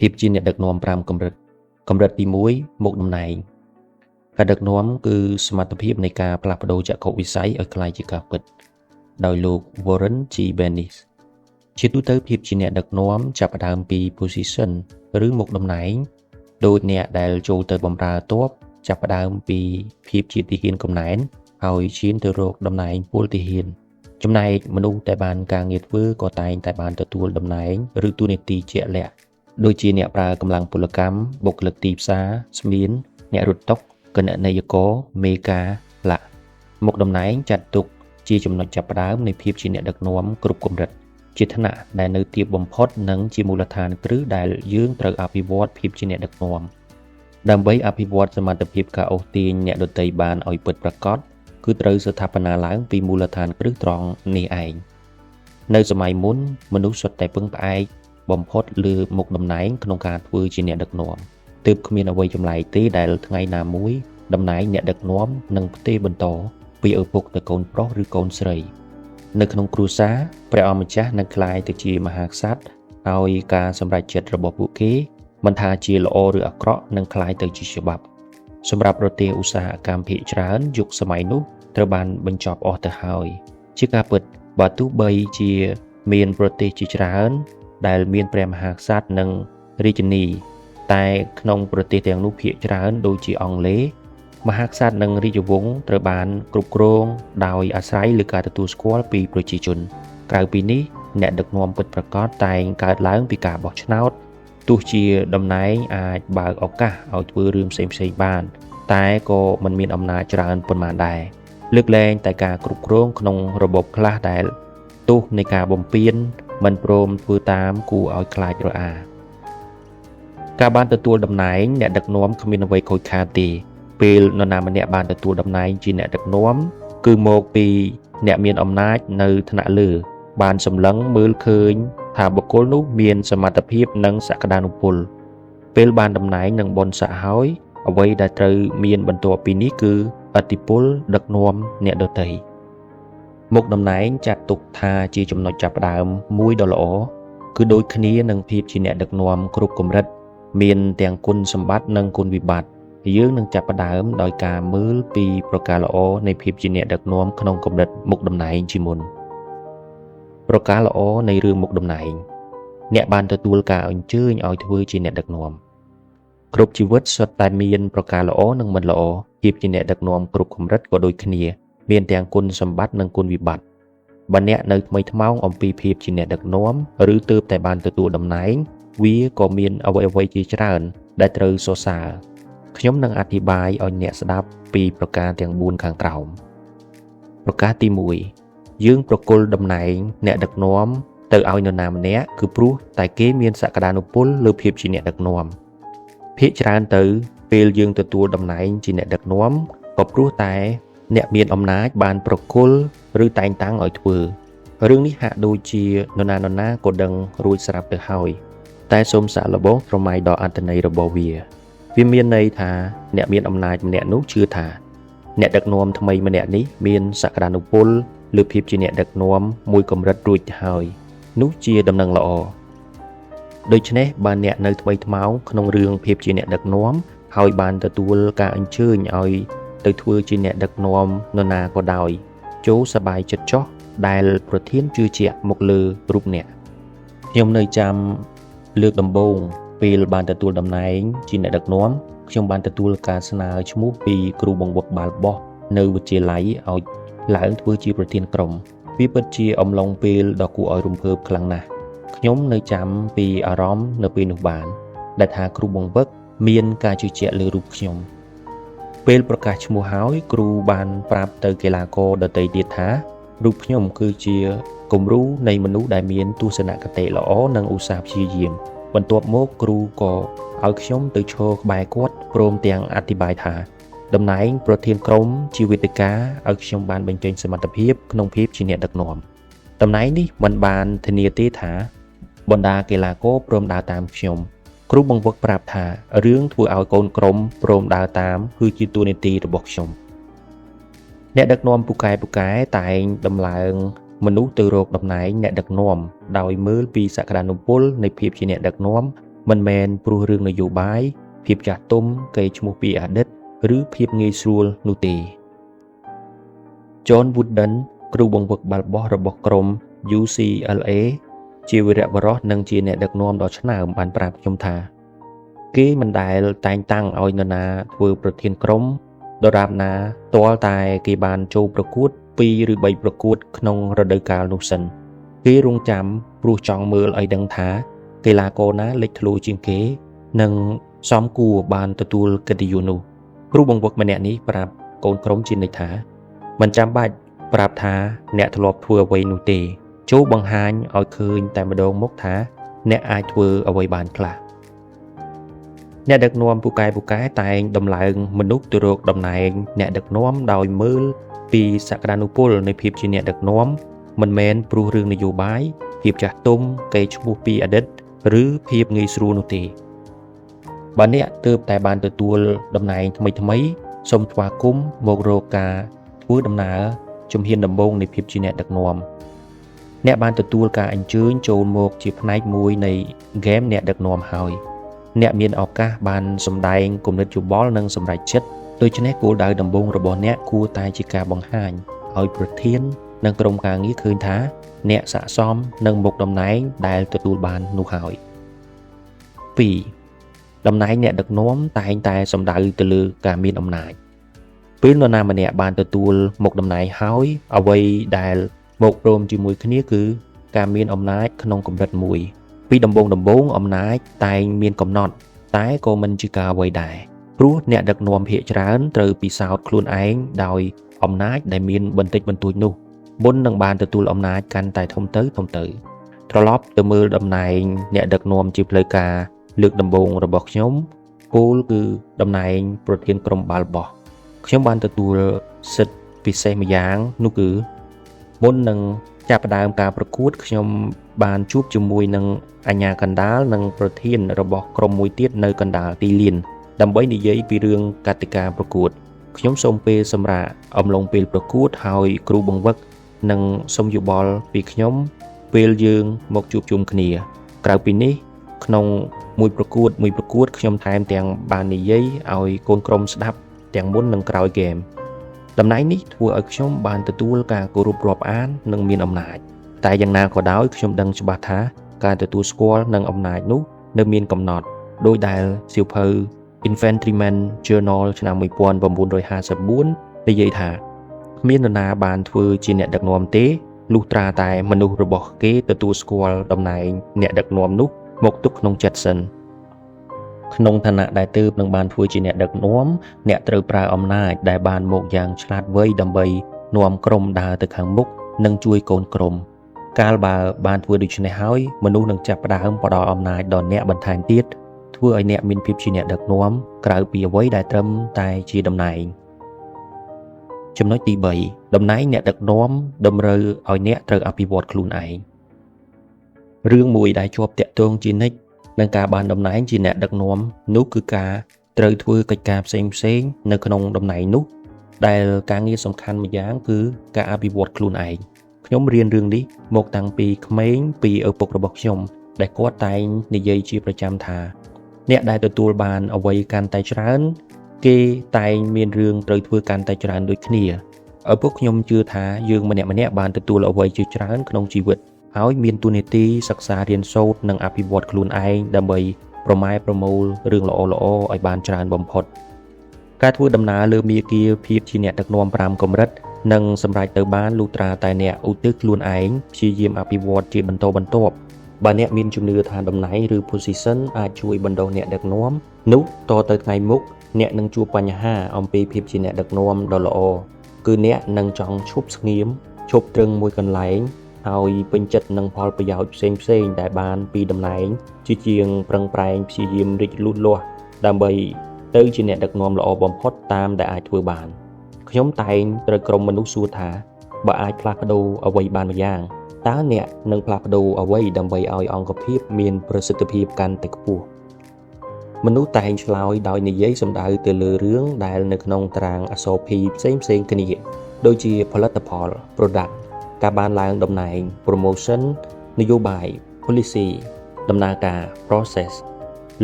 ភាពជាអ្នកដឹកនាំ5កម្រិតកម្រិតទី1មុខតំណែងការដឹកនាំគឺសមត្ថភាពនៃការផ្លាស់ប្ដូរចក្ខុវិស័យឲ្យក្លាយជាការពិតដោយលោក Warren G. Bennis ជាទូទៅភាពជាអ្នកដឹកនាំចាប់ផ្ដើមពី position ឬមុខតំណែងដោយអ្នកដែលចូលទៅបម្រើទ័ពចាប់ផ្ដើមពីភាពជាទាហានកំណែនហើយឈានទៅរកតំណែងពលទាហានចំណែកមនុស្សដែលបានការងារធ្វើក៏តែងតែបានទទួលតំណែងឬតួនាទីជាក់លាក់ដូចជាអ្នកប្រើកម្លាំងពលកម្មបុគ្គលិកទីផ្សារស្មៀនអ្នករត់តុគណនេយ្យករមេការឡាមុខតំណែងចាត់ទុកជាចំណុចចាប់ផ្ដើមនៃភាពជាអ្នកដឹកនាំគ្រប់កម្រិតជាឋានៈដែលនៅទាបបំផុតនិងជាមូលដ្ឋានគ្រឹះដែលយើងត្រូវអភិវឌ្ឍភាពជាអ្នកដឹកនាំដើម្បីអភិវឌ្ឍសមត្ថភាពការអូសទាញអ្នកដទៃបានឲ្យពិតប្រាកដគឺត្រូវស្ថាបនាឡើងពីមូលដ្ឋានគ្រឹះត្រង់នេះឯងនៅសម័យមុនមនុស្សសុទ្ធតែពឹងផ្អែកបំផុតលើមុខតំណែងក្នុងការធ្វើជាអ្នកដឹកនាំទើបគ្មានអ្វីចម្លែកទេដែលថ្ងៃណាមួយតំណែងអ្នកដឹកនាំនឹងផ្ទេរបន្តពីឪពុកទៅកូនប្រុសឬកូនស្រីនៅក្នុងគ្រួសារព្រះអង្គម្ចាស់នឹងក្លាយទៅជាមហាក្សត្រឲ្យការសម្រេចចិត្តរបស់ពួកគេមិនថាជាល្អឬអាក្រក់នឹងក្លាយទៅជាច្បាប់សម្រាប់ប្រទេសឧស្សាហកម្មភាគច្រើនយុគសម័យនោះត្រូវបានបញ្ចប់អស់ទៅហើយជាការពិតបើទោះបីជាមានប្រទេសជាច្រើនដែលមានព្រះមហាក្សត្រនិងរាជិនីតែក្នុងប្រទេសទាំងនោះភាគច្រើនដូចជាអង់គ្លេសមហាក្សត្រនិងរាជវង្សត្រូវបានគ្រប់គ្រងដោយអាស្រ័យលើការទទួលស្គាល់ពីប្រជាជនក្រៅពីនេះអ្នកដឹកនាំពិតប្រាកដតែងកើតឡើងពីការបោះឆ្នោតទោះជាតំណែងអាចបើកឱកាសឲ្យធ្វើរឿងផ្សេងៗបានតែក៏មិនមានអំណាចច្រើនប៉ុន្មានដែរលើកលែងតែការគ្រប់គ្រងក្នុងរបបខ្លះដែលទោសនៃការបំពានមិនព្រមធ្វើតាមគួរឲ្យខ្លាចរអាការបានទទួលតំណែងអ្នកដឹកនាំគ្មានអ្វីខូចខាតទេពេលនរណាម្នាក់បានទទួលតំណែងជាអ្នកដឹកនាំគឺមកពីអ្នកមានអំណាចនៅថ្នាក់លើបានសម្លឹងមើលឃើញថាបុគ្គលនោះមានសមត្ថភាពនិងសក្តានុពលពេលបានតំណែងនិងបុណ្យស័ក្តិហើយអ្វីដែលត្រូវមានបន្ទាប់ពីនេះគឺឥទ្ធិពលដឹកនាំអ្នកដទៃមុខតំណែងចាត់ទុកថាជាចំណុចចាប់ផ្ដើមមួយដ៏ល្អគឺដូចគ្នានឹងភាពជាអ្នកដឹកនាំគ្រប់កម្រិតមានទាំងគុណសម្បត្តិនិងគុណវិបត្តិយើងនឹងចាប់ផ្ដើមដោយការមើលពីប្រការល្អនៃភាពជាអ្នកដឹកនាំក្នុងកម្រិតមុខតំណែងជាមុនប្រការល្អនៃរឿងមុខតំណែងអ្នកបានទទួលការអញ្ជើញឲ្យធ្វើជាអ្នកដឹកនាំគ្រប់ជីវិតសុទ្ធតែមានប្រការល្អនិងមិនល្អភាពជាអ្នកដឹកនាំគ្រប់កម្រិតក៏ដូចគ្នាមានទាំងគុណសម្បត្តិនិងគុណវិបត្តិបើអ្នកនៅថ្មីថ្មោងអំពីភាពជាអ្នកដឹកនាំឬទើបតែបានទទួលតំណែងវាក៏មានអ្វីៗជាច្រើនដែលត្រូវសរសើរខ្ញុំនឹងអធិប្បាយឲ្យអ្នកស្ដាប់ពីប្រការទាំង4ខាងក្រោមប្រការទី1យើងប្រគល់តំណែងអ្នកដឹកនាំទៅឲ្យនរណាម្នាក់គឺព្រោះតែគេមានសក្តានុពលលើភាពជាអ្នកដឹកនាំភាគច្រើនទៅពេលយើងទទួលតំណែងជាអ្នកដឹកនាំក៏ព្រោះតែអ្នកមានអំណាចបានប្រគល់ឬតែងតាំងឲ្យធ្វើរឿងនេះហាក់ដូចជានរណាក៏ដឹងរួចស្រាប់ទៅហើយតែសូមសាកល្បងប្រម៉ាយដល់អត្ថន័យរបស់វាមានន័យថាអ្នកមានអំណាចម្នាក់នោះជឿថាអ្នកដឹកនាំថ្មីម្នាក់នេះមានសក្តានុពលលើភាពជាអ្នកដឹកនាំមួយកម្រិតរួចទៅហើយនោះជាដំណឹងល្អដូច្នេះបើអ្នកនៅថ្មីថ្មោងក្នុងរឿងភាពជាអ្នកដឹកនាំហើយបានទទួលការអញ្ជើញឲ្យទៅធ្វើជាអ្នកដឹកនាំនរណាក៏ដោយចូលសប្បាយចិត្តចុះដែលប្រធានជឿជាក់មកលើរូបអ្នកខ្ញុំនៅចាំលើកដំបូងពេលបានទទួលតំណែងជាអ្នកដឹកនាំខ្ញុំបានទទួលការស្នើឈ្មោះពីគ្រូបង្វឹកបាល់បោះនៅវិទ្យាល័យឲ្យឡើងធ្វើជាប្រធានក្រុមវាពិតជាអំឡុងពេលដ៏គួរឲ្យរំភើបខ្លាំងណាស់ខ្ញុំនៅចាំពីអារម្មណ៍នៅពេលនោះបានដែលថាគ្រូបង្វឹកមានការជឿជាក់លើរូបខ្ញុំពេលប្រកាសឈ្មោះហើយគ្រូបានប្រាប់ទៅកីឡាករដទៃទៀតថារូបខ្ញុំគឺជាគំរូនៃមនុស្សដែលមានទស្សនគតិល្អនិងឧស្សាហ៍ព្យាយាមបន្ទាប់មកគ្រូក៏ឲ្យខ្ញុំទៅឈរក្បែរគាត់ព្រមទាំងអធិប្បាយថាតំណែងប្រធានក្រុមជាវេទិកាឲ្យខ្ញុំបានបញ្ចេញសមត្ថភាពក្នុងភាពជាអ្នកដឹកនាំតំណែងនេះមិនបានធានាទេថាបណ្ដាកីឡាករព្រមដើរតាមខ្ញុំគ្រូបង្វឹកប្រាប់ថារឿងធ្វើឲ្យកូនក្រុមព្រមដើរតាមគឺជាតួនាទីរបស់ខ្ញុំអ្នកដឹកនាំពូកែតែងដំឡើងមនុស្សទៅរកតំណែងអ្នកដឹកនាំដោយមើលពីសក្តានុពលនៃភាពជាអ្នកដឹកនាំ មិនមែនព្រោះរឿងនយោបាយភាពចាស់ទុំកេរ្តិ៍ឈ្មោះពីអតីតឬភាពងាយស្រួលនោះទេ John Wooden គ្រូបង្វឹកបាល់បោះរបស់ក្រុម UCLA ជាវីរបុរសនិងជាអ្នកដឹកនាំដ៏ឆ្នើមបានប្រាប់ខ្ញុំថាគេមិនដែលតែងតាំងឲ្យនរណាធ្វើប្រធានក្រុមដរាបណាទាល់តែគេបានចូលប្រកួត2ឬ3ប្រកួតក្នុងរដូវកាលនោះសិនគេរងចាំព្រោះចង់មើលឲ្យដឹងថាកីឡាករណាលេចធ្លោជាងគេនិងសមគួរបានទទួលកិត្តិយសនោះគ្រូបង្វឹកម្នាក់នេះប្រាប់កូនក្រុមជានិច្ចថាមិនចាំបាច់ប្រាប់ថាអ្នកធ្លាប់ធ្វើអ្វីនោះទេចូលបង្ហាញឲ្យឃើញតែម្ដងមកថាអ្នកអាចធ្វើអ្វីបានខ្លះអ្នកដឹកនាំពូកែតែងដំឡើងមនុស្សទៅរកតំណែងអ្នកដឹកនាំដោយមើលពីសក្តានុពលនៃភាពជាអ្នកដឹកនាំមិនមែនព្រោះរឿងនយោបាយភាពចាស់ទុំកេរ្តិ៍ឈ្មោះពីអតីតឬភាពងាយស្រួលនោះទេបើអ្នកទើបតែបានទទួលតំណែងថ្មីសូមស្វាគមន៍មករកការធ្វើដំណើរជំហានដំបូងនៃភាពជាអ្នកដឹកនាំអ្នកបានទទួលការអញ្ជើញចូលមកជាផ្នែកមួយនៃហ្គេមអ្នកដឹកនាំហើយអ្នកមានឱកាសបានសម្ដែងគំនិតយោបល់និងសម្រេចចិត្តដូច្នេះគោលដៅដំបូងរបស់អ្នកគួរតែជាការបង្ហាញឲ្យប្រធាននិងក្រុមការងារឃើញថាអ្នកស័ក្តិសមនឹងមុខតំណែងដែលទទួលបាននោះហើយ2តំណែងអ្នកដឹកនាំតែងតែសំដៅទៅលើការមានអំណាចពេលនរណាម្នាក់បានទទួលមុខតំណែងហើយអ្វីដែលមកព្រមជាមួយគ្នាគឺការមានអំណាចក្នុងកម្រិតមួយពីដំបូងអំណាចតែងមានកំណត់តែក៏មិនជាការអ្វីដែរព្រោះអ្នកដឹកនាំភាគច្រើនត្រូវពិសោធន៍ខ្លួនឯងដោយអំណាចដែលមានបន្តិចបន្តួចនោះមុននឹងបានទទួលអំណាចកាន់តែធំទៅត្រឡប់ទៅមើលតំណែងអ្នកដឹកនាំជាផ្លូវការលើកដំបូងរបស់ខ្ញុំគោលគឺតំណែងប្រធានក្រុមបាល់បោះខ្ញុំបានទទួលសិទ្ធិពិសេសម្យ៉ាងនោះគឺមុននឹងចាប់ផ្ដើមការប្រកួតខ្ញុំបានជួបជាមួយនឹងអាជ្ញាកណ្ដាលនិងប្រធានរបស់ក្រុមមួយទៀតនៅកណ្ដាលទីលានដើម្បីនិយាយពីរឿងកតិកាប្រកួតខ្ញុំសូមពេលសម្រាប់អំឡុងពេលប្រកួតហើយគ្រូបង្វឹកនិងសូមយោបល់ពីខ្ញុំពេលយើងមកជួបជុំគ្នាក្រៅពីនេះក្នុងមួយប្រកួតខ្ញុំថែមទាំងបាននិយាយឲ្យកូនក្រុមស្ដាប់ទាំងមុននិងក្រោយហ្គេមតំណែងនេះធ្វើឲ្យខ្ញុំបានទទួលការគោរពរាប់អាននិងមានអំណាចតែយ៉ាងណាក៏ដោយខ្ញុំដឹងច្បាស់ថាការទទួលស្គាល់និងអំណាចនោះនៅមានកំណត់ដោយដែលសៀវភៅ Infantryman Journal ឆ្នាំ1954និយាយថាគ្មាននរណាបានធ្វើជាអ្នកដឹកនាំទេលុះត្រាតែមនុស្សរបស់គេទទួលស្គាល់តំណែងអ្នកដឹកនាំនោះមកទុកក្នុងចិត្តសិនក្នុងឋានៈដែលទើបនឹងបានធ្វើជាអ្នកដឹកនាំអ្នកត្រូវប្រើអំណាចដែលបានមកយ៉ាងឆ្លាតវៃដើម្បីនាំក្រុមដើរទៅខាងមុខនិងជួយកូនក្រុមកាលបើបានធ្វើដូច្នេះហើយមនុស្សនឹងចាប់ផ្ដើមផ្ដល់អំណាចដល់អ្នកបន្ថែមទៀតធ្វើឲ្យអ្នកមានភាពជាអ្នកដឹកនាំក្រៅពីអ្វីដែលត្រឹមតែជាតំណែងចំណុចទី3តំណែងអ្នកដឹកនាំតម្រូវឲ្យអ្នកត្រូវអភិវឌ្ឍខ្លួនឯងរឿងមួយដែលជាប់តាក់ទងជានិច្ចនឹងការបានតំណែងជាអ្នកដឹកនាំនោះគឺការត្រូវធ្វើកិច្ចការផ្សេងនៅក្នុងតំណែងនោះដែលការងារសំខាន់មួយយ៉ាងគឺការអភិវឌ្ឍខ្លួនឯងខ្ញុំរៀនរឿងនេះមកតាំងពីក្មេងពីឪពុករបស់ខ្ញុំដែលគាត់តែងនិយាយជាប្រចាំថាអ្នកដែលទទួលបានអ្វីកាន់តែច្រើនគេតែងមានរឿងត្រូវធ្វើកាន់តែច្រើនដូចគ្នាឪពុកខ្ញុំជឿថាយើងម្នាក់បានទទួលអ្វីជាច្រើនក្នុងជីវិតហើយមានទូនាទីសិក្សារៀនសូត្រនិងអភិវឌ្ឍខ្លួនឯងដើម្បីប្រម៉ែប្រមូលរឿងល្អៗឲ្យបានច្រើនបំផុតការធ្វើដំណើរលើមាគ៌ាភាពជាអ្នកដឹកនាំ5កម្រិតនិងសម្រេចទៅបានលុះត្រាតែអ្នកឧទ្ទិសខ្លួនឯងព្យាយាមអភិវឌ្ឍជាបន្តបន្ទាប់បើអ្នកមានជំនឿថាតំណែងឬ position អាចជួយបណ្ដុះអ្នកដឹកនាំនោះតទៅថ្ងៃមុខអ្នកនឹងជួបបញ្ហាអំពីភាពជាអ្នកដឹកនាំដ៏ល្អគឺអ្នកនឹងចង់ឈប់ស្ងៀមឈប់ត្រឹងមួយកន្លែងហើយពេញចិត្តនឹងផលប្រយោជន៍ផ្សេងដែលបានពីតំណែងជាងប្រឹងប្រែងព្យាយាមរីកលូតលាស់ដើម្បីទៅជាអ្នកដឹកនាំល្អបំផុតតាមដែលអាចធ្វើបានខ្ញុំតែងត្រូវក្រុមមនុស្សសួរថាបើអាចផ្លាស់ប្ដូរអ្វីបានម្យ៉ាងតើអ្នកនឹងផ្លាស់ប្ដូរអ្វីដើម្បីឲ្យអង្គភាពមានប្រសិទ្ធភាពកាន់តែខ្ពស់មនុស្សតែងឆ្លើយដោយនិយាយសំដៅទៅលើរឿងដែលនៅក្នុងតារាងអក្សរ P ផ្សេងគ្នាដូចជាផលិតផល product ការបានឡើងតំណែង promotion នយោបាយ policy ដំណើរការ process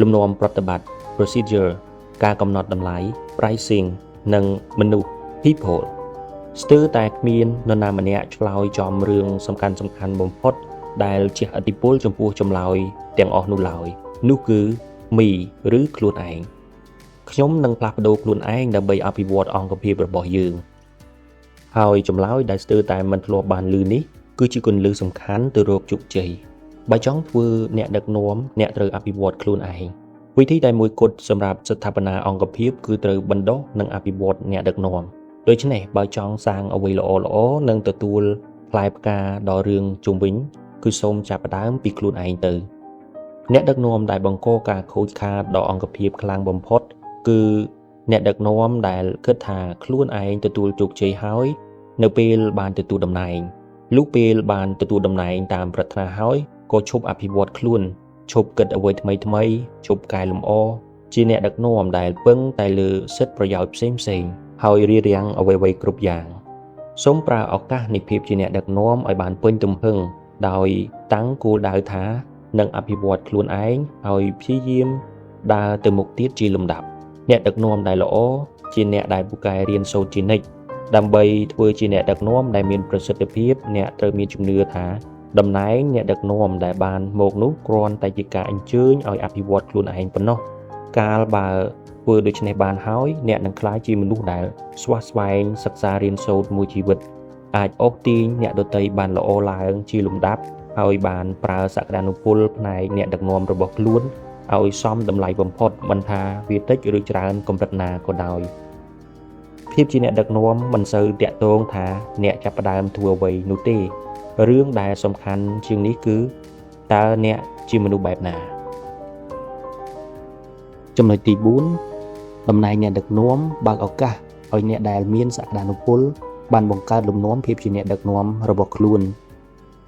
លំនាំប្រតិបត្តិ procedure ការកំណត់តម្លៃ pricing និងមនុស្ស people ស្ទើរតែគ្មាននរណាម្នាក់ឆ្លើយចំរឿងសំខាន់បំផុតដែលជះឥទ្ធិពលចំពោះចម្លើយទាំងអស់នោះឡើយនោះគឺ me ឬខ្លួនឯងខ្ញុំនឹងផ្លាស់ប្ដូរខ្លួនឯងដើម្បីអភិវឌ្ឍអង្គភាពរបស់យើងហើយចម្លើយដែលស្ទើរតែមិនធ្លាប់បានឮនេះគឺជាគន្លឹះសំខាន់ទៅរកជោគជ័យបើចង់ធ្វើអ្នកដឹកនាំអ្នកត្រូវអភិវឌ្ឍខ្លួនឯងវិធីតែមួយគត់សម្រាប់ស្ថាបនាអង្គភាពគឺត្រូវបណ្ដុះនិងអភិវឌ្ឍអ្នកដឹកនាំដូច្នេះបើចង់សាងអ្វីល្អនិងទទួលផ្លែផ្កាដល់រឿងជុំវិញគឺសូមចាប់ផ្ដើមពីខ្លួនឯងទៅអ្នកដឹកនាំដែលបង្កការខូចខាតដល់អង្គភាពខ្លាំងបំផុតគឺអ្នកដឹកនាំដែលគិតថាខ្លួនឯងទទួលជោគជ័យហើយនៅពេលបានទទួលតំណែងលុះពេលបានទទួលតំណែងតាមប្រាថ្នាហើយក៏ឈប់អភិវឌ្ឍខ្លួនឈប់គិតអ្វីថ្មីឈប់កែលម្អជាអ្នកដឹកនាំដែលពឹងតែលើសិទ្ធិប្រយោជន៍ផ្សេងហើយរារាំងអ្វីគ្រប់យ៉ាងសូមប្រើឱកាសនៃភាពជាអ្នកដឹកនាំឲ្យបានពេញទំហឹងដោយតាំងគោលដៅថានឹងអភិវឌ្ឍខ្លួនឯងហើយព្យាយាមដើរទៅមុខទៀតជាលំដាប់អ្នកដឹកនាំដែលល្អជាអ្នកដែលពូកែរៀនសូត្រជានិច្ចដើម្បីធ្វើជាអ្នកដឹកនាំដែលមានប្រសិទ្ធភាពអ្នកត្រូវមានជំនឿថាតំណែងអ្នកដឹកនាំដែលបានមកនោះគ្រាន់តែជាការអញ្ជើញឲ្យអភិវឌ្ឍខ្លួនឯងប៉ុណ្ណោះកាលបើធ្វើដូច្នេះបានហើយអ្នកនឹងក្លាយជាមនុស្សដែលស្វះស្វែងសិក្សារៀនសូត្រមួយជីវិតអាចអូសទាញអ្នកដទៃបានល្អឡើងជាលំដាប់ហើយបានប្រើសក្តានុពលផ្នែកអ្នកដឹកនាំរបស់ខ្លួនឲ្យសមតម្លៃបំផុតមិនថាវាតិចឬច្រើនកម្រិតណាក៏ដោយភាពជាអ្នកដឹកនាំមិនសូវតាក់ទងថាអ្នកចាប់ផ្ដើមធ្វើអ្វីនោះទេរឿងដែលសំខាន់ជាងនេះគឺតើអ្នកជាមនុស្សបែបណាចំណុចទី4តំណែងអ្នកដឹកនាំបើកឱកាសឲ្យអ្នកដែលមានសក្តានុពលបានបង្កើតលំនាំភាពជាអ្នកដឹកនាំរបស់ខ្លួន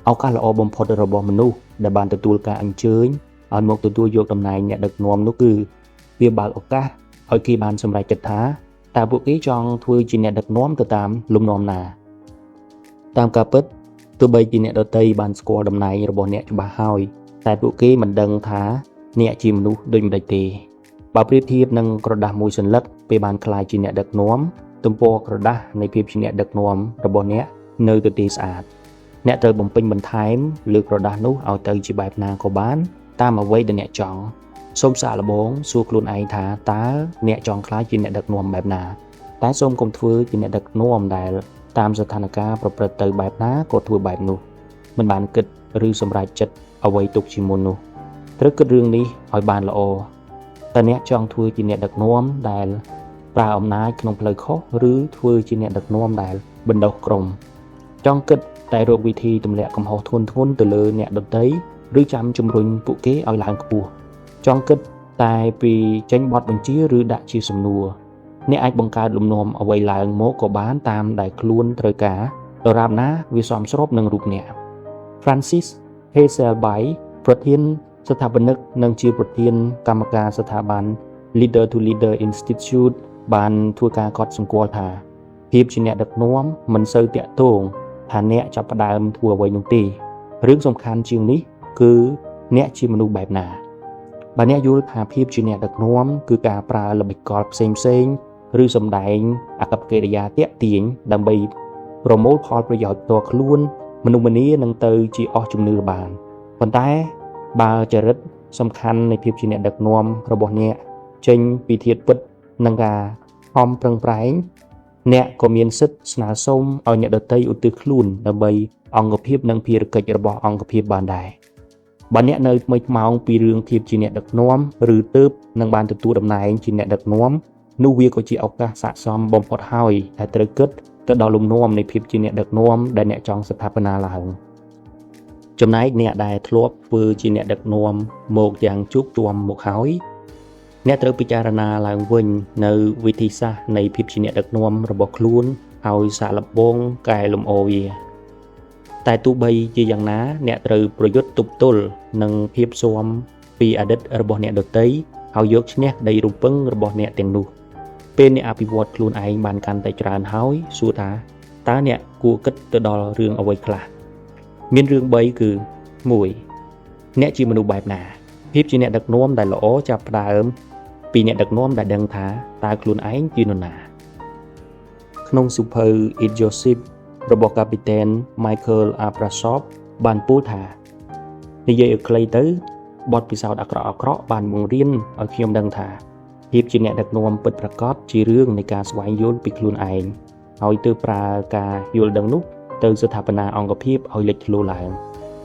ឱកាសល្អបំផុតរបស់មនុស្សដែលបានទទួលការអញ្ជើញឲ្យមកទទួលយកតំណែងអ្នកដឹកនាំនោះគឺវាបើកឱកាសឲ្យគេបានសម្រេចចិត្តថាតើពួកគេចង់ធ្វើជាអ្នកដឹកនាំទៅតាមលំនាំណាតាមការពិតទោះបីជាអ្នកដទៃបានស្គាល់តំណែងរបស់អ្នកច្បាស់ហើយតែពួកគេមិនដឹងថាអ្នកជាមនុស្សដូចម្តេចទេបើប្រៀបធៀបនឹងក្រដាសមួយសន្លឹកពេលបានក្លាយជាអ្នកដឹកនាំទំព័រក្រដាសនៃភាពជាអ្នកដឹកនាំរបស់អ្នកនៅទទេស្អាតអ្នកត្រូវបំពេញបន្ថែមលើក្រដាសនោះឲ្យទៅជាបែបណាក៏បានតាមអ្វីដែលអ្នកចង់សូមសាកល្បងសួរខ្លួនឯងថាតើអ្នកចង់ក្លាយជាអ្នកដឹកនាំបែបណាតែសូមកុំធ្វើជាអ្នកដឹកនាំដែលតាមស្ថានភាពប្រព្រឹត្តទៅបែបណាក៏ធ្វើបែបនោះមិនបានគិតឬសម្រេចចិត្តអ្វីទុកជាមុននោះត្រូវគិតរឿងនេះឲ្យបានល្អតើអ្នកចង់ធ្វើជាអ្នកដឹកនាំដែលប្រើអំណាចក្នុងផ្លូវខុសឬធ្វើជាអ្នកដឹកនាំដែលបណ្ដុះក្រុមចង់គិតតែរកវិធីទម្លាក់កំហុសធ្ងន់ទៅលើអ្នកដទៃឬចាំជំរុញពួកគេឲ្យឡើងខ្ពស់ចង់គិតតែពីចេញបទបញ្ជាឬដាក់ជាសំណួរអ្នកអាចបង្កើតលំនាំអ្វីឡើងមកក៏បានតាមដែលខ្លួនត្រូវការដរាបណាវាសមស្របនឹងរូបអ្នក Francis Hazelby ប្រធានស្ថាបនិកនិងជាប្រធានកម្មការស្ថាប័ន Leader to Leader Institute បានធ្វើការកត់សម្គាល់ថាភាពជាអ្នកដឹកនាំមិនសូវតាក់ទងថាអ្នកចាប់ផ្ដើមធ្វើអ្វីនោះទេរឿងសំខាន់ជាងនេះគឺអ្នកជាមនុស្សបែបណាបើអ្នកយល់ថាភាពជាអ្នកដឹកនាំគឺការប្រើល្បិចកលផ្សេងឬសម្ដែងអកប្បកិរិយាតាក់ទាញដើម្បីប្រមូលផលប្រយោជន៍ផ្ទាល់ខ្លួនមនុស្សម្នានឹងទៅជាអស់ជំនឿបានប៉ុន្តែបើចរិតសំខាន់នៃភាពជាអ្នកដឹកនាំរបស់អ្នកចេញពីធាតុពិតនិងការខំប្រឹងប្រែងអ្នកក៏មានសិទ្ធិស្នើសុំឲ្យអ្នកដទៃឧទ្ទិសខ្លួនដើម្បីអង្គភាពនិងភារកិច្ចរបស់អង្គភាពបានដែរបើអ្នកនៅថ្មីថ្មោងពីរឿងភាពជាអ្នកដឹកនាំឬទើបនឹងបានទទួលតំណែងជាអ្នកដឹកនាំនោះវាក៏ជាឱកាសស័ក្តិសមបំផុតហើយដែលត្រូវគិតទៅដល់លំនាំនៃភាពជាអ្នកដឹកនាំដែលអ្នកចង់ស្ថាបនាឡើងចំណែកអ្នកដែលធ្លាប់ធ្វើជាអ្នកដឹកនាំមកយ៉ាងជោគជ័យមកហើយអ្នកត្រូវពិចារណាឡើងវិញនៅវិធីសាស្ត្រនៃភាពជាអ្នកដឹកនាំរបស់ខ្លួនហើយសាកល្បងកែលម្អវាតែទោះបីជាយ៉ាងណាអ្នកត្រូវប្រយុទ្ធទប់ទល់នឹងភាពស៊ាំពីអតីតរបស់អ្នកដទៃហើយយកឈ្នះក្តីរំពឹងរបស់អ្នកទាំងនោះពេលអ្នកអភិវឌ្ឍខ្លួនឯងបានកាន់តែច្រើនហើយសួរថាតើអ្នកគួរគិតទៅដល់រឿងអ្វីខ្លះមានរឿង3គឺ 1. អ្នកជាមនុស្សបែបណា ភាពជាអ្នកដឹកនាំដែលល្អចាប់ផ្ដើមពីអ្នកដឹកនាំដែលដឹងថាតើខ្លួនឯងជានរណាក្នុងសៀវភៅ Eat Your Ship របស់កាពីតែន Michael Abrasov បានពោលថានិយាយឲ្យខ្លីទៅបទពិសោធន៍អាក្រក់ៗបានបង្រៀនឲ្យខ្ញុំដឹងថាភាពជាអ្នកដឹកនាំពិតប្រាកដជារឿងនៃការស្វែងយល់ពីខ្លួនឯងហើយទើបប្រើការយល់ដឹងនោះទៅស្ថាបនាអង្គភាពឲ្យលេចធ្លោឡើង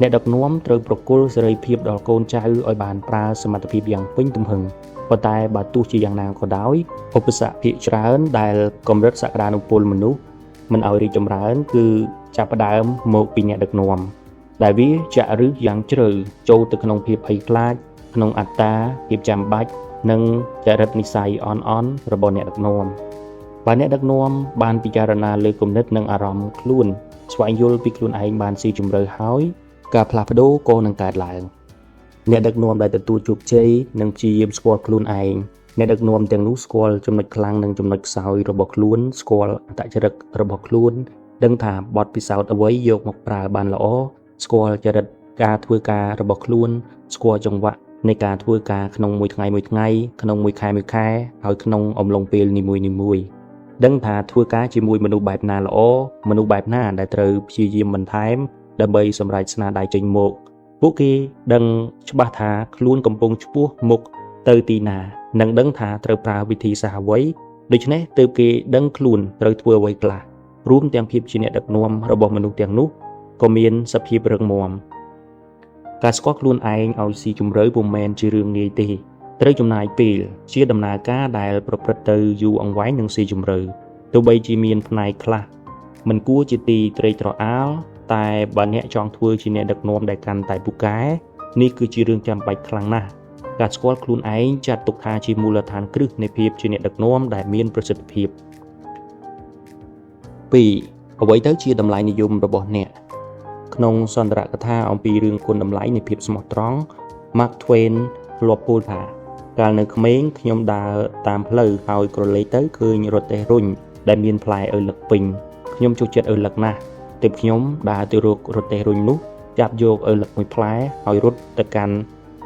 អ្នកដឹកនាំត្រូវប្រគល់សេរីភាពដល់កូនចៅឲ្យបានប្រើសមត្ថភាពយ៉ាងពេញទំហឹងប៉ុន្តែបើទោះជាយ៉ាងណាក៏ដោយឧបសគ្គភាគច្រើនដែលកម្រិតសក្តានុពលមនុស្សមិនឲ្យរីកចម្រើនគឺចាប់ផ្ដើមមកពីអ្នកដឹកនាំដែលវាចាក់ឫសយ៉ាងជ្រៅចូលទៅក្នុងភាពភ័យខ្លាចក្នុងអត្តាភាពចាំបាច់និងចរិតនិស្ស័យអន់របស់អ្នកដឹកនាំបើអ្នកដឹកនាំបានពិចារណាលើគំនិតនិងអារម្មណ៍ខ្លួនស្វែងយល់ពីខ្លួនឯងបានស៊ីជម្រៅហើយការផ្លាស់ប្ដូរក៏នឹងកើតឡើងអ្នកដឹកនាំដែលទទួលជោគជ័យនឹងព្យាយាមស្គាល់ខ្លួនឯងអ្នកដឹកនាំទាំងនោះស្គាល់ចំណុចខ្លាំងនិងចំណុចខ្សោយរបស់ខ្លួនស្គាល់អត្តចរិតរបស់ខ្លួនដឹងថាបទពិសោធន៍អ្វីយកមកប្រើបានល្អស្គាល់ចរិតការធ្វើការរបស់ខ្លួនស្គាល់ចង្វាក់នៃការធ្វើការក្នុងមួយថ្ងៃក្នុងមួយខែហើយក្នុងអំឡុងពេលនីមួយៗដឹងថាធ្វើការជាមួយមនុស្សបែបណាល្អមនុស្សបែបណាដែលត្រូវព្យាយាមបន្ថែមដើម្បីសម្រេចស្នាដៃចេញមកពួកគេដឹងច្បាស់ថាខ្លួនកំពុងឆ្ពោះមុខទៅទីណានិងដឹងថាត្រូវប្រើវិធីសាស្ត្រអ្វីដូច្នេះទើបគេដឹងខ្លួនត្រូវធ្វើអ្វីខ្លះរួមទាំងភាពជាអ្នកដឹកនាំរបស់មនុស្សទាំងនោះក៏មានសភាពរឹងមាំការស្គាល់ខ្លួនឯងឲ្យស៊ីជម្រៅពុំមែនជារឿងងាយទេត្រូវចំណាយពេលជាដំណើរការដែលប្រព្រឹត្តទៅយូរអង្វែងនិងស៊ីជម្រៅទោះបីជាមានផ្នែកខ្លះមិនគួរជាទីត្រេកត្រអាលតែបើអ្នកចង់ធ្វើជាអ្នកដឹកនាំដែលកាន់តែពូកែនេះគឺជារឿងចាំបាច់ខ្លាំងណាស់ការស្គាល់ខ្លួនឯងចាត់ទុកថាជាមូលដ្ឋានគ្រឹះនៃភាពជាអ្នកដឹកនាំដែលមានប្រសិទ្ធភាព 2. អ្វីទៅជាតម្លៃនិយមរបស់អ្នកក្នុងសន្ទរកថាអំពីរឿងគុណតម្លៃនៃភាពស្មោះត្រង់ Mark Twain ធ្លាប់ពោលថាកាលនៅក្មេងខ្ញុំដើរតាមផ្លូវហើយក្រឡេកទៅឃើញរទេះរុញដែលមានផ្លែឪឡឹកពេញខ្ញុំចូលចិត្តឪឡឹកណាស់ទើបខ្ញុំដើរទៅរករទេះរុញនោះចាប់យកឪឡឹកមួយផ្លែហើយរត់ទៅកាន់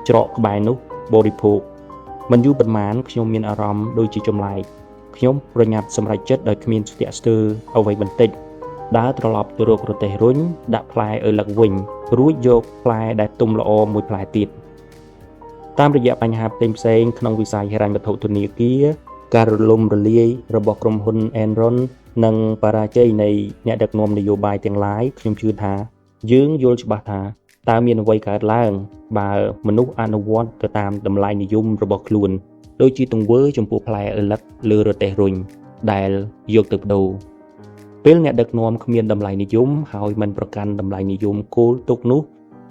ច្រកក្បែរនោះបរិភោគមិនយូរប៉ុន្មានខ្ញុំមានអារម្មណ៍ដូចជាចម្លែកខ្ញុំប្រញាប់សម្រេចចិត្តដោយគ្មានស្ទាក់ស្ទើរអ្វីបន្តិចដើរត្រឡប់ទៅរករទេះរុញដាក់ផ្លែឪឡឹកវិញរួចយកផ្លែដែលទុំល្អមួយផ្លែទៀតតាមរយៈបញ្ហាផ្សេងៗក្នុងវិស័យហិរញ្ញវត្ថុធនាគារការរលំរលាយរបស់ក្រុមហ៊ុន Enron និងបរាជ័យនៃអ្នកដឹកនាំនយោបាយទាំងឡាយខ្ញុំជឿថាយើងយល់ច្បាស់ថាតើមានអ្វីកើតឡើងបើមនុស្សអនុវត្តទៅតាមតម្លៃនិយមរបស់ខ្លួនដូចជាទង្វើចំពោះផ្លែឪឡឹកលើរទេះរុញដែលយកទៅបដូរពេលអ្នកដឹកនាំគ្មានតម្លៃនិយមហើយមិនប្រកាន់តម្លៃនិយមគោលទុកនោះ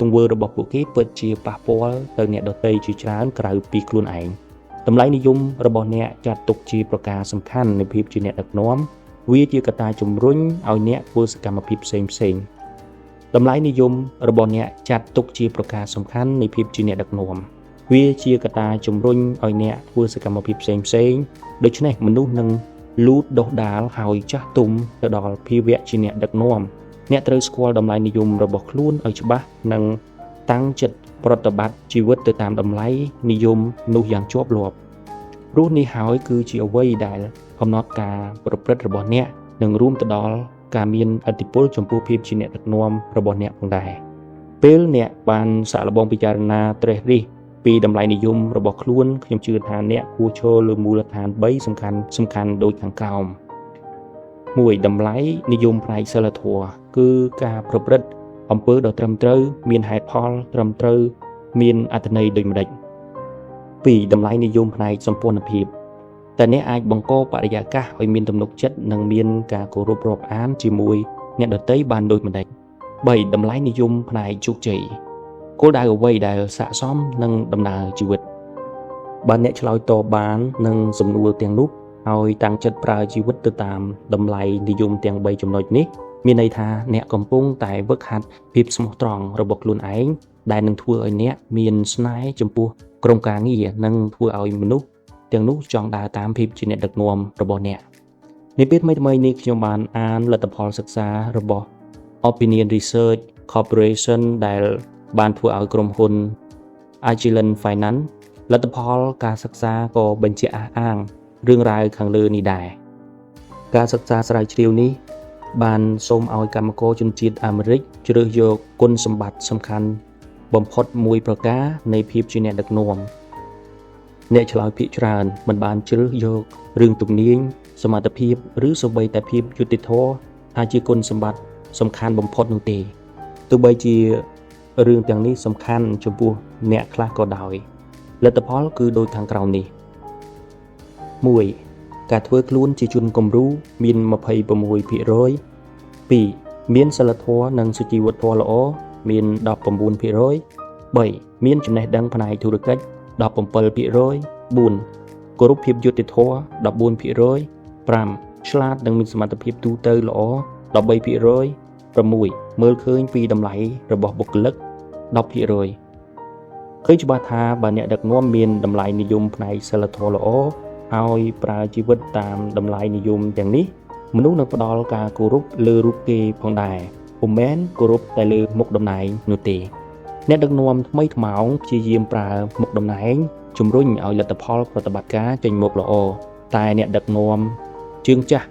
ទង្វើរបស់ពួកគេពិតជាប៉ះពាល់ទៅអ្នកដទៃជាច្រើនក្រៅពីខ្លួនឯងតម្លៃនិយមរបស់អ្នកចាត់ទុកជាប្រការសំខាន់នៃភាពជាអ្នកដឹកនាំវាជាកត្តាជំរុញឲ្យអ្នកធ្វើសកម្មភាពផ្សេងៗតម្លៃនិយមរបស់អ្នកចាត់ទុកជាប្រការសំខាន់នៃភាពជាអ្នកដឹកនាំវាជាកត្តាជំរុញឲ្យអ្នកធ្វើសកម្មភាពផ្សេងៗដូច្នេះមនុស្សនឹងលូតដុះដាលហើយចាស់ទុំទៅដល់ភាវៈជាអ្នកដឹកនាំអ្នកត្រូវស្គាល់តម្លៃនិយមរបស់ខ្លួនឲ្យច្បាស់និងតាំងចិត្តប្រតិបត្តិជីវិតទៅតាមតម្លៃនិយមនោះយ៉ាងជាប់លាប់ព្រោះនេះហើយគឺជាអ្វីដែលកំណត់ការប្រព្រឹត្តរបស់អ្នកនិងរួមទៅដល់ការមានឥទ្ធិពលចំពោះភាពជាអ្នកដឹកនាំរបស់អ្នកផងដែរពេលអ្នកបានសាកល្បងពិចារណាត្រេះរិះពីតម្លៃនិយមរបស់ខ្លួនខ្ញុំជឿថាអ្នកគួរឈរលើមូលដ្ឋាន3សំខាន់ដូចខាងក្រោម 1. តម្លៃនិយមផ្នែកសីលធម៌គឺការប្រព្រឹត្តអំពើដ៏ត្រឹមត្រូវមានហេតុផលត្រឹមត្រូវមានអត្ថន័យដូចម្តេច 2. តម្លៃនិយមផ្នែកសម្ព័ន្ធភាពតែអ្នកអាចបង្កបរិយាកាសឲ្យមានទំនុកចិត្តនិងមានការគោរពរាប់អានជាមួយអ្នកដទៃបានដូចម្តេច 3. តម្លៃនិយមផ្នែកជោគជ័យគោលដៅអ្វីដែលស័ក្តិសមនឹងដំណើរជីវិតបើអ្នកឆ្លើយតបបាននឹងសំណួរទាំងនោះហើយតាំងចិត្តប្រើជីវិតទៅតាមតម្លៃនិយមទាំង3ចំណុចនេះមានន័យថាអ្នកកំពុងតែវឹកហាត់ភាពស្មោះត្រង់របស់ខ្លួនឯងដែលនឹងធ្វើឲ្យអ្នកមានស្នេហ៍ចំពោះក្រុមការងារនិងធ្វើឲ្យមនុស្សទាំងនោះចង់ដើរតាមភាពជាអ្នកដឹកនាំរបស់អ្នកនាពេលថ្មីៗនេះខ្ញុំបានអានលទ្ធផលសិក្សារបស់ Opinion Research Corporation ដែលបានធ្វើឲ្យក្រុមហ៊ុន Agilent Finance លទ្ធផលការសិក្សាក៏បញ្ជាក់អះអាងរឿងរ៉ាវខាងលើនេះដែរការសិក្សាស្រាវជ្រាវនេះបានសូមឲ្យកម្មករជនជាតិអាមេរិកជ្រើសយកគុណសម្បត្តិសំខាន់បំផុតមួយប្រការនៃភាពជាអ្នកដឹកនាំអ្នកឆ្លើយភាគច្រើនមិនបានជ្រើសយករឿងទំនាញសមត្ថភាពឬសូម្បីតែភាពយុត្តិធម៌ថាជាគុណសម្បត្តិសំខាន់បំផុតនោះទេទោះបីជារឿងទាំងនេះសំខាន់ចំពោះអ្នកខ្លះក៏ដោយលទ្ធផលគឺដូចខាងក្រោមនេះ 1. ការធ្វើខ្លួនជាជនគំរូមាន 26% 2. មានសីលធម៌និងសុជីវធម៌ល្អមាន 19% 3. មានចំណេះដឹងផ្នែកធុរកិច្ច 17% 4. គោរពភាពយុត្តិធម៌ 14% 5. ឆ្លាតនិងមានសមត្ថភាពទូទៅល្អ 13% 6. មើលឃើញពីតម្លៃរបស់បុគ្គលិក 10% ឃើញច្បាស់ថាបើអ្នកដឹកនាំមានតម្លៃនិយមផ្នែកសីលធម៌ល្អឲ្យប្រើជីវិតតាមតម្លៃនិយមទាំងនេះមនុស្សនឹងផ្ដល់ការគោរពលើរូបគេផងដែរពុំមែនគោរពតែលើមុខតំណែងនោះទេអ្នកដឹកនាំថ្មីថ្មោងព្យាយាមប្រើមុខតំណែងជំរុញឲ្យលទ្ធផលប្រតិបត្តិការចេញមកល្អតែអ្នកដឹកនាំជើងចាស់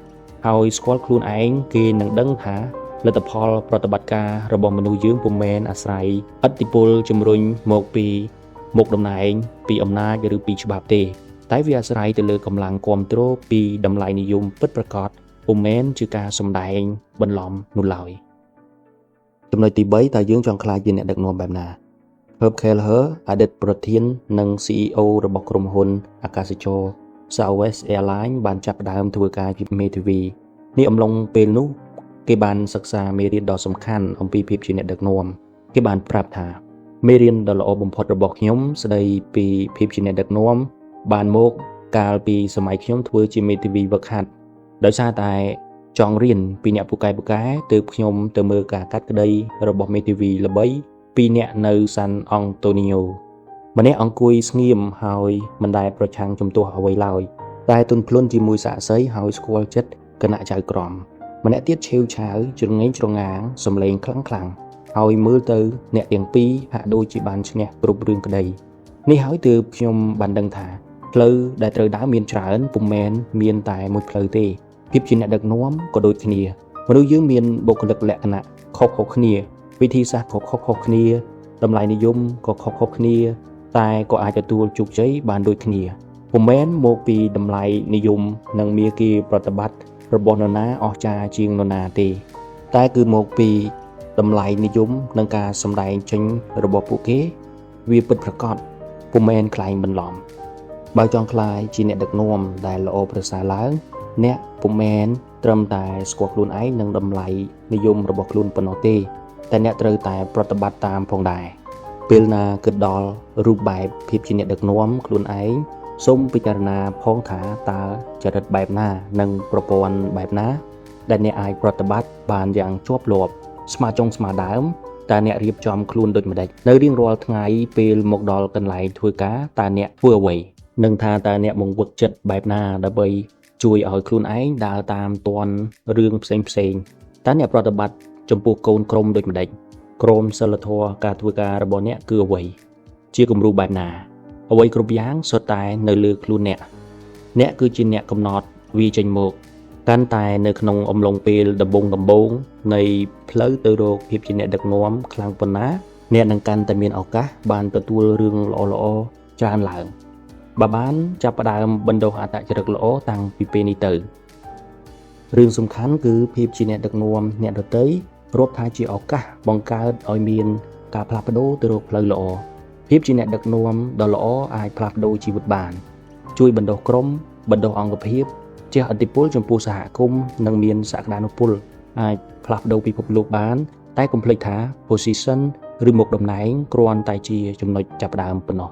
ឲ្យស្គាល់ខ្លួនឯងគេនឹងដឹងថាលទ្ធផលប្រតិបត្តិការរបស់មនុស្សយើងពុំមែនអាស្រ័យឥទ្ធិពលជំរុញមកពីមុខតំណែងពីអំណាចឬពីច្បាប់ទេតែវាអាស្រ័យទៅលើកម្លាំងគាំទ្រពីតម្លៃនិយមពិតប្រាកដពុំមែនជាការសម្ដែងបន្លំនោះឡើយចំណុចទី3តើយើងចង់ខ្លាចជាអ្នកដឹកនាំបែបណា Herb Kelleher អតីតប្រធាននិង CEO របស់ក្រុមហ៊ុនអាកាសចរ Southwest Airlines បានចាប់ផ្ដើមធ្វើការជាមេធាវីនេះអំឡុងពេលនោះគេបានសិក្សាមេរៀនដ៏សំខាន់អំពីភាពជាអ្នកដឹកនាំគេបានប្រាប់ថាមេរៀនដ៏ល្អបំផុតរបស់ខ្ញុំស្ដីពីភាពជាអ្នកដឹកនាំបានមកកាលពីសម័យខ្ញុំធ្វើជាមេធាវីវឹកហាត់ដោយសារតែចង់រៀនពីអ្នកពូកែទើបខ្ញុំទៅមើលការកាត់ក្តីរបស់មេធាវីល្បី2នាក់នៅសាន់អង់តូនីញ៉ូម្នាក់អង្គុយស្ងៀមហើយមិនដែលប្រឆាំងជំទាស់អ្វីឡើយតែទន់ភ្លន់ជាមួយសាក្សីហើយស្គាល់ចិត្តគណៈចៅក្រមម្នាក់ទៀតឆេវឆាវជ្រងេងជ្រងាងសំឡេងខ្លាំងហើយមើលទៅអ្នកទាំងពីរហាក់ដូចជាបានឈ្នះគ្រប់រឿងក្តីនេះហើយទើបខ្ញុំបានដឹងថាផ្លូវដែលត្រូវដើរមានច្រើនពុំមែនមានតែមួយផ្លូវទេភាពជាអ្នកដឹកនាំក៏ដូចគ្នាមនុស្សយើងមានបុគ្គលិកលក្ខណៈខុសៗគ្នាវិធីសាស្ត្រក៏ខុសៗគ្នាតម្លៃនិយមក៏ខុសៗគ្នាតែក៏អាចទទួលជោគជ័យបានដូចគ្នាពុំមែនមកពីតម្លៃនិយមនិងមាគ៌ាប្រតិបត្តិរបស់នរណាអស្ចារ្យជាងនរណាទេតែគឺមកពីតម្លៃនិយមនិងការសម្ដែងចេញរបស់ពួកគេវាពិតប្រាកដពុំមែនខ្លែងបន្លំបើចង់ខ្លាយជាអ្នកដឹកនាំដែលល្អប្រសើរឡើងអ្នកពុំមែនត្រឹមតែស្គាល់ខ្លួនឯងនិងតម្លៃនិយមរបស់ខ្លួនប៉ុណ្ណោះទេតែអ្នកត្រូវតែប្រតិបត្តិតាមផងដែរពេលណាគិតដល់រូបបែបភាពជាអ្នកដឹកនាំខ្លួនឯងសូមពិចារណាផងថាតើចរិតបែបណានិងប្រព័ន្ធបែបណាដែលអ្នកអាចប្រតិបត្តិបានយ៉ាងជាប់លាប់ស្មើចុងស្មើដើមតើអ្នករៀបចំខ្លួនដូចម្ដេចនៅរៀងរាល់ថ្ងៃពេលមកដល់កន្លែងធ្វើការតើអ្នកធ្វើអ្វីនិងថាតើអ្នកបង្វឹកចិត្តបែបណាដើម្បីជួយឲ្យខ្លួនឯងដើរតាមទាន់រឿងផ្សេងតើអ្នកប្រតិបត្តិចំពោះកូនក្រុមដូចម្ដេចក្រមសីលធម៌ការធ្វើការរបស់អ្នកគឺអ្វីជាគំរូបែបណាអ្វីគ្រប់យ៉ាងសុទ្ធតែនៅលើខ្លួនអ្នកគឺជាអ្នកកំណត់វាចេញមកកាន់តែនៅក្នុងអំឡុងពេលដំបូងនៃផ្លូវទៅរកភាពជាអ្នកដឹកនាំខ្លាំងប៉ុណ្ណាអ្នកនឹងកាន់តែមានឱកាសបានទទួលរឿងល្អៗច្រើនឡើងបើបានចាប់ផ្ដើមបណ្ដុះអត្តចរិតល្អតាំងពីពេលនេះទៅរឿងសំខាន់គឺភាពជាអ្នកដឹកនាំអ្នកដទៃរាប់ថាជាឱកាសបង្កើតឲ្យមានការផ្លាស់ប្ដូរទៅរកផ្លូវល្អភាពជាអ្នកដឹកនាំដ៏ល្អអាចផ្លាស់ប្ដូរជីវិតបានជួយបណ្ដុះក្រុមបណ្ដុះអង្គភាពជះឥទ្ធិពលចំពោះសហគមន៍និងមានសក្តានុពលអាចផ្លាស់ប្ដូរពិភពលោកបានតែកុំភ្លេចថា position ឬមុខតំណែងគ្រាន់តែជាចំណុចចាប់ផ្ដើមប៉ុណ្ណោះ